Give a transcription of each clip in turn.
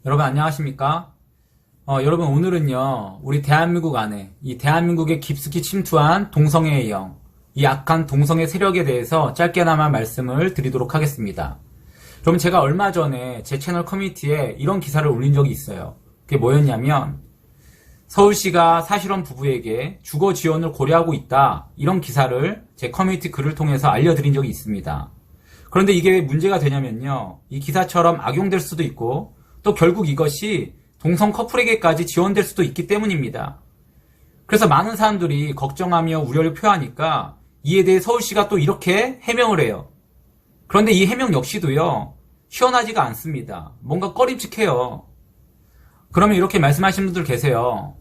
여러분 안녕하십니까? 여러분 오늘은요 우리 대한민국 안에 이 대한민국에 깊숙이 침투한 동성애의 영, 이 악한 동성애 세력에 대해서 짧게나마 말씀을 드리도록 하겠습니다. 여러분 제가 얼마 전에 제 채널 커뮤니티에 이런 기사를 올린 적이 있어요. 그게 뭐였냐면 서울시가 사실혼 부부에게 주거 지원을 고려하고 있다, 이런 기사를 제 커뮤니티 글을 통해서 알려드린 적이 있습니다. 그런데 이게 왜 문제가 되냐면요, 이 기사처럼 악용될 수도 있고 또 결국 이것이 동성 커플에게까지 지원될 수도 있기 때문입니다. 그래서 많은 사람들이 걱정하며 우려를 표하니까 이에 대해 서울시가 또 이렇게 해명을 해요. 그런데 이 해명 역시도요 시원하지가 않습니다. 뭔가 꺼림칙해요. 그러면 이렇게 말씀하시는 분들 계세요.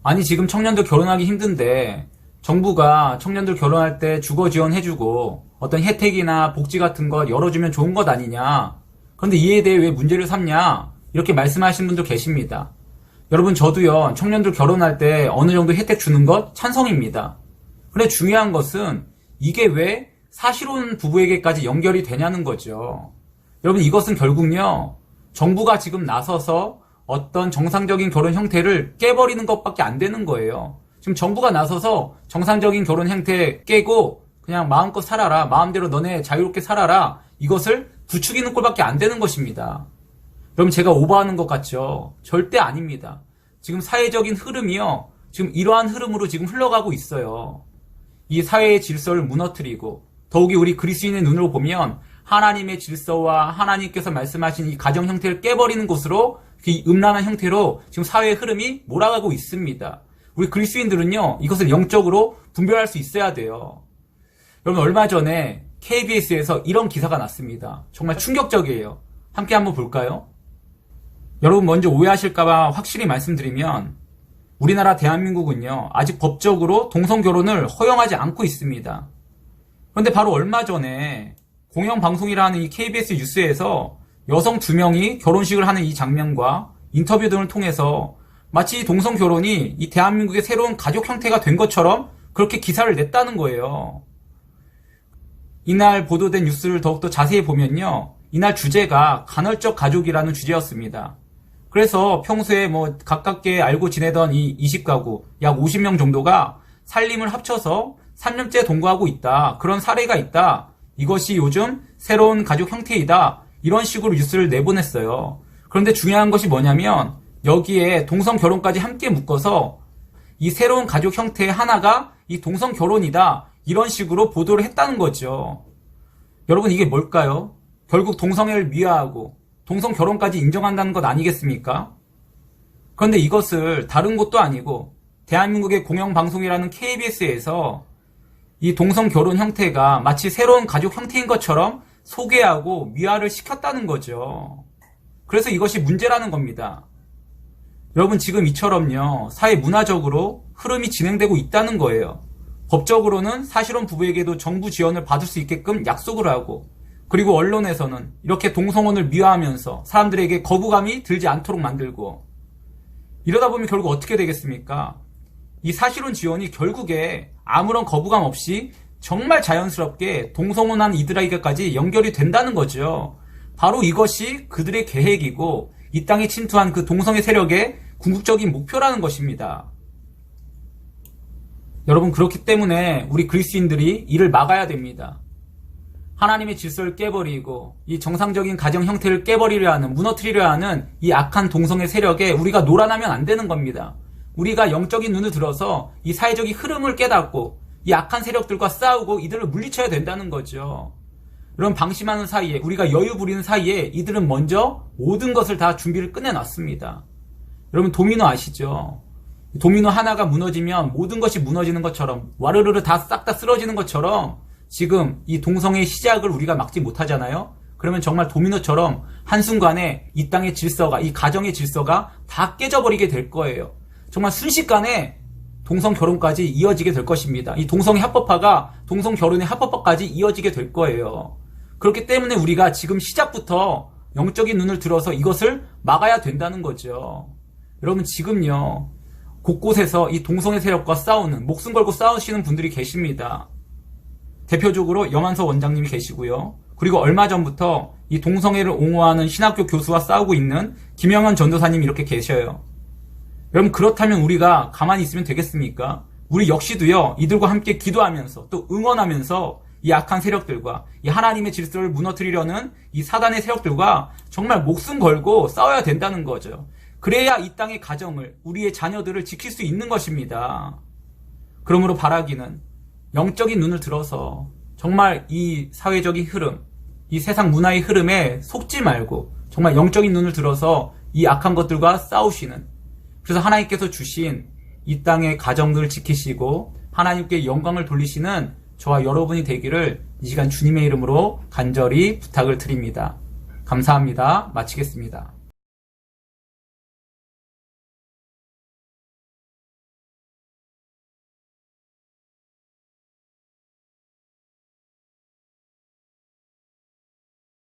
아니 지금 청년들 결혼하기 힘든데 정부가 청년들 결혼할 때 주거 지원해주고 어떤 혜택이나 복지 같은 거 열어주면 좋은 것 아니냐. 그런데 이에 대해 왜 문제를 삼냐, 이렇게 말씀하시는 분들 계십니다. 여러분 저도요 청년들 결혼할 때 어느 정도 혜택 주는 것 찬성입니다. 그런데 중요한 것은 이게 왜 사실혼 부부에게까지 연결이 되냐는 거죠. 여러분 이것은 결국요 정부가 지금 나서서 어떤 정상적인 결혼 형태를 깨버리는 것밖에 안 되는 거예요. 지금 정부가 나서서 정상적인 결혼 형태 깨고 그냥 마음껏 살아라, 마음대로 너네 자유롭게 살아라, 이것을 부추기는 꼴밖에 안 되는 것입니다. 여러분 제가 오버하는 것 같죠? 절대 아닙니다. 지금 사회적인 흐름이요 지금 이러한 흐름으로 지금 흘러가고 있어요. 이 사회의 질서를 무너뜨리고 더욱이 우리 그리스도인의 눈으로 보면 하나님의 질서와 하나님께서 말씀하신 이 가정 형태를 깨버리는 곳으로, 이 음란한 형태로 지금 사회의 흐름이 몰아가고 있습니다. 우리 그리스도인들은요 이것을 영적으로 분별할 수 있어야 돼요. 여러분 얼마 전에 KBS에서 이런 기사가 났습니다. 정말 충격적이에요. 함께 한번 볼까요? 여러분 먼저 오해하실까봐 확실히 말씀드리면 우리나라 대한민국은요 아직 법적으로 동성결혼을 허용하지 않고 있습니다. 그런데 바로 얼마 전에 공영방송이라는 이 KBS 뉴스에서 여성 2명이 결혼식을 하는 이 장면과 인터뷰 등을 통해서 마치 이 동성결혼이 이 대한민국의 새로운 가족 형태가 된 것처럼 그렇게 기사를 냈다는 거예요. 이날 보도된 뉴스를 더욱더 자세히 보면요 이날 주제가 간헐적 가족이라는 주제였습니다. 그래서 평소에 가깝게 알고 지내던 이 20가구 약 50명 정도가 살림을 합쳐서 3년째 동거하고 있다, 그런 사례가 있다, 이것이 요즘 새로운 가족 형태이다, 이런 식으로 뉴스를 내보냈어요. 그런데 중요한 것이 뭐냐면 여기에 동성 결혼까지 함께 묶어서 이 새로운 가족 형태의 하나가 이 동성 결혼이다, 이런 식으로 보도를 했다는 거죠. 여러분 이게 뭘까요? 결국 동성애를 미화하고 동성 결혼까지 인정한다는 것 아니겠습니까? 그런데 이것을 다른 곳도 아니고 대한민국의 공영방송이라는 KBS에서 이 동성 결혼 형태가 마치 새로운 가족 형태인 것처럼 소개하고 미화를 시켰다는 거죠. 그래서 이것이 문제라는 겁니다. 여러분 지금 이처럼요 사회 문화적으로 흐름이 진행되고 있다는 거예요. 법적으로는 사실혼 부부에게도 정부 지원을 받을 수 있게끔 약속을 하고, 그리고 언론에서는 이렇게 동성혼을 미화하면서 사람들에게 거부감이 들지 않도록 만들고, 이러다 보면 결국 어떻게 되겠습니까? 이 사실혼 지원이 결국에 아무런 거부감 없이 정말 자연스럽게 동성혼한 이들에게까지 연결이 된다는 거죠. 바로 이것이 그들의 계획이고 이 땅에 침투한 그 동성애 세력의 궁극적인 목표라는 것입니다. 여러분 그렇기 때문에 우리 그리스도인들이 이를 막아야 됩니다. 하나님의 질서를 깨버리고 이 정상적인 가정 형태를 깨버리려 하는, 무너뜨리려 하는 이 악한 동성애 세력에 우리가 놀아나면 안 되는 겁니다. 우리가 영적인 눈을 들어서 이 사회적인 흐름을 깨닫고 이 악한 세력들과 싸우고 이들을 물리쳐야 된다는 거죠. 이런 방심하는 사이에, 우리가 여유 부리는 사이에 이들은 먼저 모든 것을 다 준비를 끝내놨습니다. 여러분 도미노 아시죠? 도미노 하나가 무너지면 모든 것이 무너지는 것처럼, 와르르르 다 싹 다 쓰러지는 것처럼 지금 이 동성애의 시작을 우리가 막지 못하잖아요. 그러면 정말 도미노처럼 한순간에 이 땅의 질서가, 이 가정의 질서가 다 깨져버리게 될 거예요. 정말 순식간에 동성 결혼까지 이어지게 될 것입니다. 이 동성애 합법화가 동성 결혼의 합법화까지 이어지게 될 거예요. 그렇기 때문에 우리가 지금 시작부터 영적인 눈을 들어서 이것을 막아야 된다는 거죠. 여러분 지금요 곳곳에서 이 동성애 세력과 싸우는, 목숨 걸고 싸우시는 분들이 계십니다. 대표적으로 염한서 원장님이 계시고요. 그리고 얼마 전부터 이 동성애를 옹호하는 신학교 교수와 싸우고 있는 김영현 전도사님이 이렇게 계셔요. 여러분, 그렇다면 우리가 가만히 있으면 되겠습니까? 우리 역시도요, 이들과 함께 기도하면서 또 응원하면서 이 악한 세력들과 이 하나님의 질서를 무너뜨리려는 이 사단의 세력들과 정말 목숨 걸고 싸워야 된다는 거죠. 그래야 이 땅의 가정을, 우리의 자녀들을 지킬 수 있는 것입니다. 그러므로 바라기는 영적인 눈을 들어서 정말 이 사회적인 흐름, 이 세상 문화의 흐름에 속지 말고 정말 영적인 눈을 들어서 이 악한 것들과 싸우시는, 그래서 하나님께서 주신 이 땅의 가정들을 지키시고 하나님께 영광을 돌리시는 저와 여러분이 되기를 이 시간 주님의 이름으로 간절히 부탁을 드립니다. 감사합니다. 마치겠습니다.